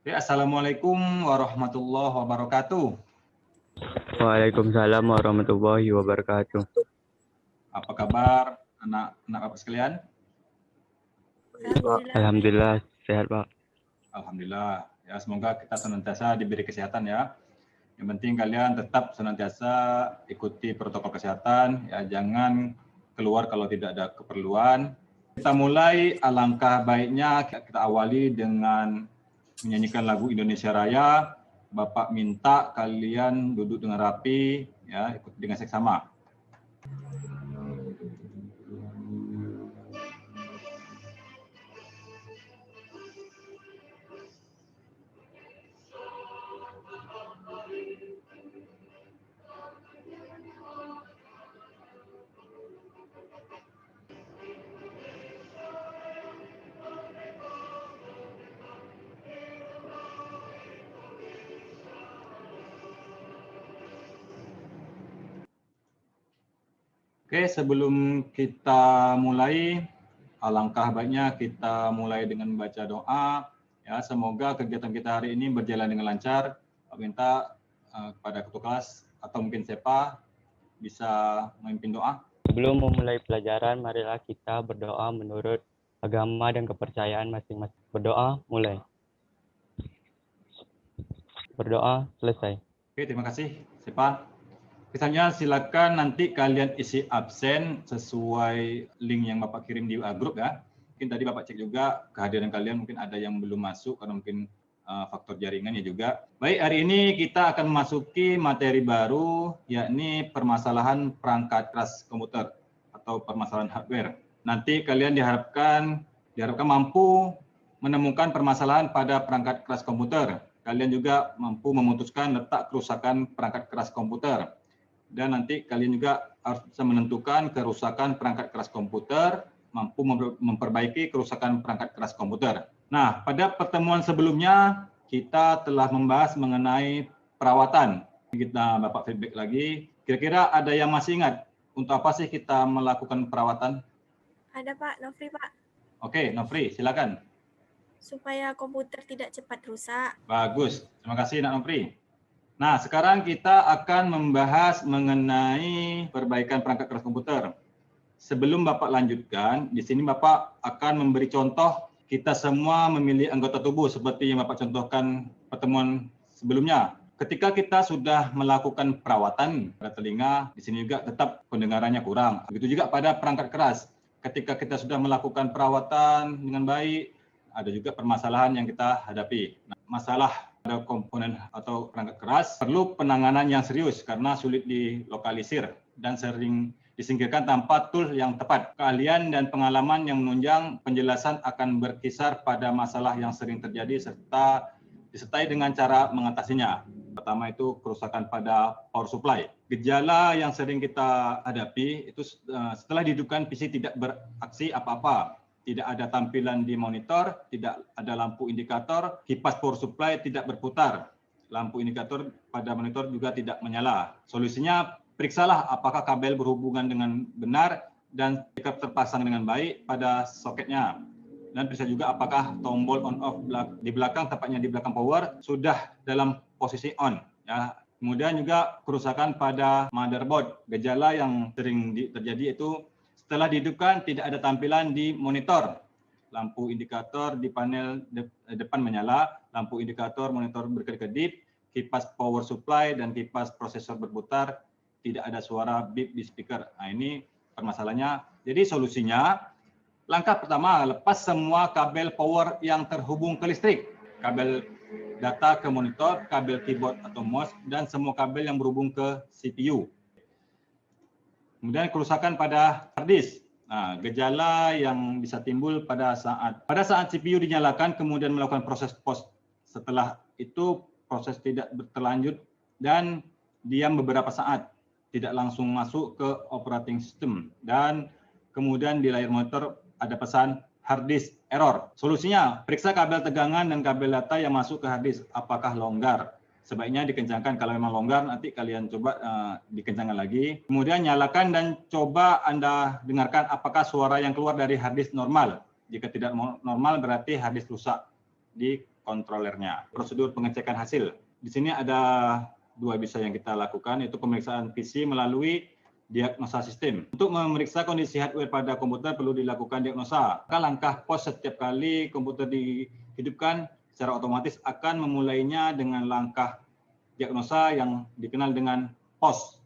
Oke, Assalamualaikum warahmatullahi wabarakatuh. Waalaikumsalam warahmatullahi wabarakatuh. Apa kabar anak-anak Bapak sekalian? Alhamdulillah sehat, Pak. Alhamdulillah. Ya, semoga kita senantiasa diberi kesehatan ya. Yang penting kalian tetap senantiasa ikuti protokol kesehatan, ya jangan keluar kalau tidak ada keperluan. Kita mulai, alangkah baiknya kita awali dengan menyanyikan lagu Indonesia Raya. Bapak minta kalian duduk dengan rapi, ya, ikut dengan seksama. Oke, sebelum kita mulai, alangkah baiknya kita mulai dengan membaca doa. Ya, semoga kegiatan kita hari ini berjalan dengan lancar. Pak minta kepada ketua kelas atau mungkin Sepa bisa memimpin doa. Sebelum memulai pelajaran, marilah kita berdoa menurut agama dan kepercayaan masing-masing. Berdoa, mulai. Berdoa, selesai. Oke, terima kasih Sepa. Misalnya silakan nanti kalian isi absen sesuai link yang Bapak kirim di grup ya. Mungkin tadi Bapak cek juga kehadiran kalian mungkin ada yang belum masuk karena mungkin faktor jaringannya juga. Baik, hari ini kita akan memasuki materi baru yakni permasalahan perangkat keras komputer atau permasalahan hardware. Nanti kalian diharapkan mampu menemukan permasalahan pada perangkat keras komputer. Kalian juga mampu memutuskan letak kerusakan perangkat keras komputer. Dan nanti kalian juga harus bisa menentukan kerusakan perangkat keras komputer, mampu memperbaiki kerusakan perangkat keras komputer. Nah, pada pertemuan sebelumnya kita telah membahas mengenai perawatan. Kita Bapak feedback lagi, kira-kira ada yang masih ingat untuk apa sih kita melakukan perawatan? Ada Pak, Nofri Pak. Oke, Nofri, silakan. Supaya komputer tidak cepat rusak. Bagus, terima kasih Nak Nofri. Nah, sekarang kita akan membahas mengenai perbaikan perangkat keras komputer. Sebelum Bapak lanjutkan, di sini Bapak akan memberi contoh kita semua memilih anggota tubuh seperti yang Bapak contohkan pertemuan sebelumnya. Ketika kita sudah melakukan perawatan pada telinga, di sini juga tetap pendengarannya kurang. Begitu juga pada perangkat keras. Ketika kita sudah melakukan perawatan dengan baik, ada juga permasalahan yang kita hadapi. Nah, masalah pada komponen atau perangkat keras perlu penanganan yang serius karena sulit dilokalisir dan sering disingkirkan tanpa tool yang tepat. Keahlian dan pengalaman yang menunjang penjelasan akan berkisar pada masalah yang sering terjadi serta disertai dengan cara mengatasinya. Pertama itu kerusakan pada power supply. Gejala yang sering kita hadapi itu setelah dihidupkan PC tidak beraksi apa-apa. Tidak ada tampilan di monitor, tidak ada lampu indikator, kipas power supply tidak berputar. Lampu indikator pada monitor juga tidak menyala. Solusinya, periksalah apakah kabel berhubungan dengan benar dan terpasang dengan baik pada soketnya. Dan periksa juga apakah tombol on off di belakang, tepatnya di belakang power, sudah dalam posisi on. Ya. Kemudian juga kerusakan pada motherboard. Gejala yang sering terjadi itu setelah dihidupkan tidak ada tampilan di monitor. Lampu indikator di panel depan menyala, lampu indikator monitor berkedip-kedip, kipas power supply dan kipas prosesor berputar, tidak ada suara beep di speaker. Nah, ini permasalahannya. Jadi solusinya, langkah pertama, lepas semua kabel power yang terhubung ke listrik. Kabel data ke monitor, kabel keyboard atau mouse, dan semua kabel yang berhubung ke CPU. Kemudian kerusakan pada hard disk. Nah, gejala yang bisa timbul pada saat CPU dinyalakan kemudian melakukan proses post. Setelah itu proses tidak berlanjut dan diam beberapa saat, tidak langsung masuk ke operating system dan kemudian di layar monitor ada pesan hard disk error. Solusinya, periksa kabel tegangan dan kabel data yang masuk ke hard disk apakah longgar. Sebaiknya dikencangkan, kalau memang longgar nanti kalian coba dikencangkan lagi. Kemudian nyalakan dan coba Anda dengarkan apakah suara yang keluar dari hard disk normal. Jika tidak normal berarti hard disk rusak di kontrolernya. Prosedur pengecekan hasil. Di sini ada dua bisa yang kita lakukan, yaitu pemeriksaan PC melalui diagnosa sistem. Untuk memeriksa kondisi hardware pada komputer perlu dilakukan diagnosa. Maka langkah POS setiap kali komputer dihidupkan secara otomatis akan memulainya dengan langkah diagnosa yang dikenal dengan POS.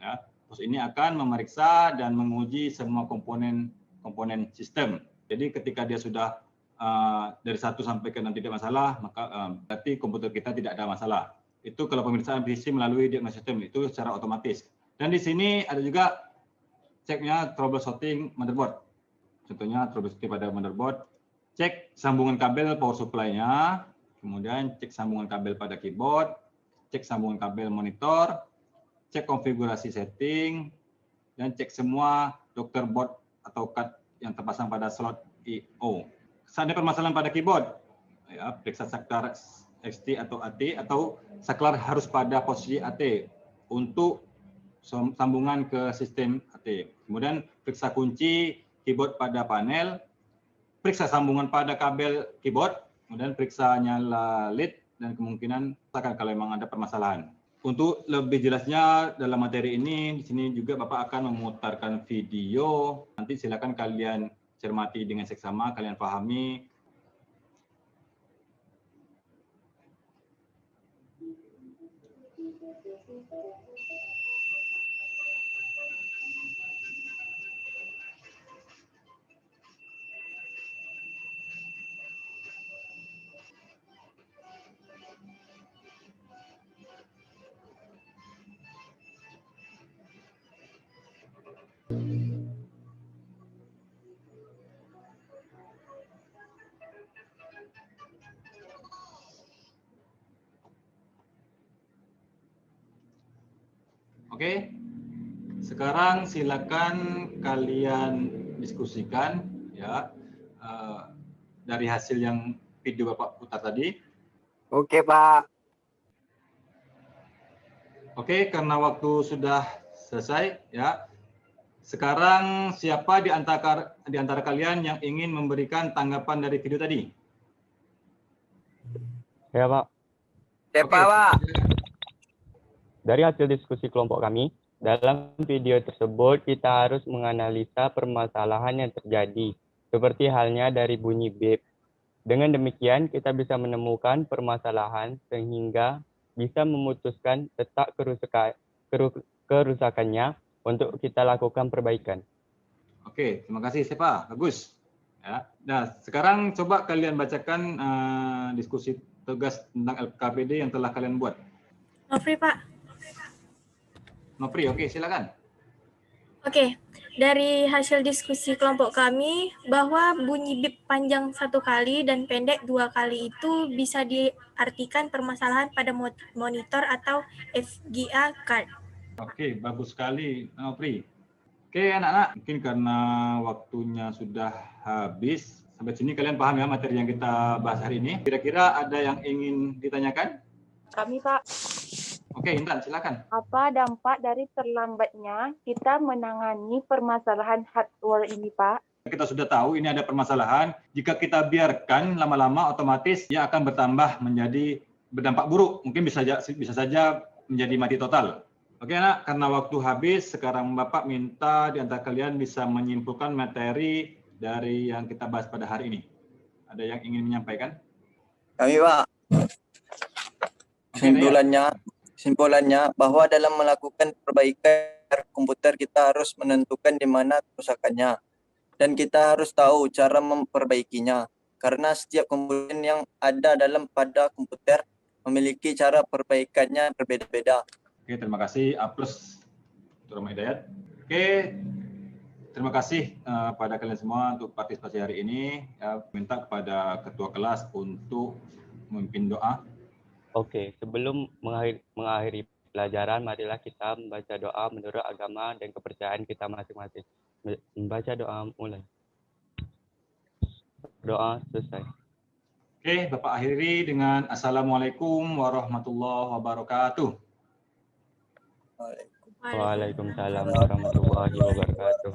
Ya, POS ini akan memeriksa dan menguji semua komponen sistem. Jadi ketika dia sudah dari 1 sampai ke 6 tidak masalah, maka berarti komputer kita tidak ada masalah. Itu kalau pemeriksaan PC melalui diagnosa sistem, itu secara otomatis. Dan di sini ada juga ceknya troubleshooting motherboard. Contohnya troubleshooting pada motherboard, cek sambungan kabel power supply-nya, kemudian cek sambungan kabel pada keyboard, cek sambungan kabel monitor, cek konfigurasi setting, dan cek semua dokter board atau card yang terpasang pada slot I/O. Seandainya permasalahan pada keyboard, ya, periksa saklar XT atau AT, atau saklar harus pada posisi AT untuk sambungan ke sistem AT. Kemudian periksa kunci keyboard pada panel, periksa sambungan pada kabel keyboard, kemudian periksa nyala LED, dan kemungkinan akan kalau memang ada permasalahan. Untuk lebih jelasnya dalam materi ini, di sini juga Bapak akan memutarkan video. Nanti silakan kalian cermati dengan seksama, kalian pahami. Oke, sekarang silakan kalian diskusikan ya dari hasil yang video Bapak putar tadi. Oke, Pak. Oke, karena waktu sudah selesai ya. Sekarang siapa di antara kalian yang ingin memberikan tanggapan dari video tadi? Ya, Pak. Ya, Pak. Dari hasil diskusi kelompok kami, dalam video tersebut kita harus menganalisa permasalahan yang terjadi, seperti halnya dari bunyi beep. Dengan demikian, kita bisa menemukan permasalahan sehingga bisa memutuskan letak kerusakannya untuk kita lakukan perbaikan. Oke, terima kasih Sepa, bagus. Ya. Nah, sekarang coba kalian bacakan diskusi tugas tentang LKPD yang telah kalian buat. Nofri, Pak. Nopri, oke, silakan. Oke, dari hasil diskusi kelompok kami bahwa bunyi bip panjang 1 kali dan pendek 2 kali itu bisa diartikan permasalahan pada monitor atau FGA card. Oke, bagus sekali, Nopri. Oke, anak-anak, mungkin karena waktunya sudah habis, sampai sini kalian paham ya materi yang kita bahas hari ini. Kira-kira ada yang ingin ditanyakan? Kami, Pak. Oke, Intan, silakan. Apa dampak dari terlambatnya kita menangani permasalahan hardware ini, Pak? Kita sudah tahu ini ada permasalahan. Jika kita biarkan lama-lama, otomatis dia akan bertambah menjadi berdampak buruk. Mungkin bisa saja menjadi mati total. Oke, anak, karena waktu habis, sekarang Bapak minta di antara kalian bisa menyimpulkan materi dari yang kita bahas pada hari ini. Ada yang ingin menyampaikan? Kami, Pak. Simpulannya bahwa dalam melakukan perbaikan komputer kita harus menentukan di mana kerusakannya dan kita harus tahu cara memperbaikinya karena setiap komponen yang ada pada komputer memiliki cara perbaikannya berbeda-beda. Oke, terima kasih. A+ untuk Roma Hidayat. Oke, terima kasih pada kalian semua untuk partisipasi hari ini. Minta kepada ketua kelas untuk memimpin doa. Oke, sebelum mengakhiri pelajaran, marilah kita membaca doa menurut agama dan kepercayaan kita masing-masing. Membaca doa mulai. Doa selesai. Oke, Bapak akhiri dengan Assalamualaikum warahmatullahi wabarakatuh. Waalaikumsalam warahmatullahi wabarakatuh.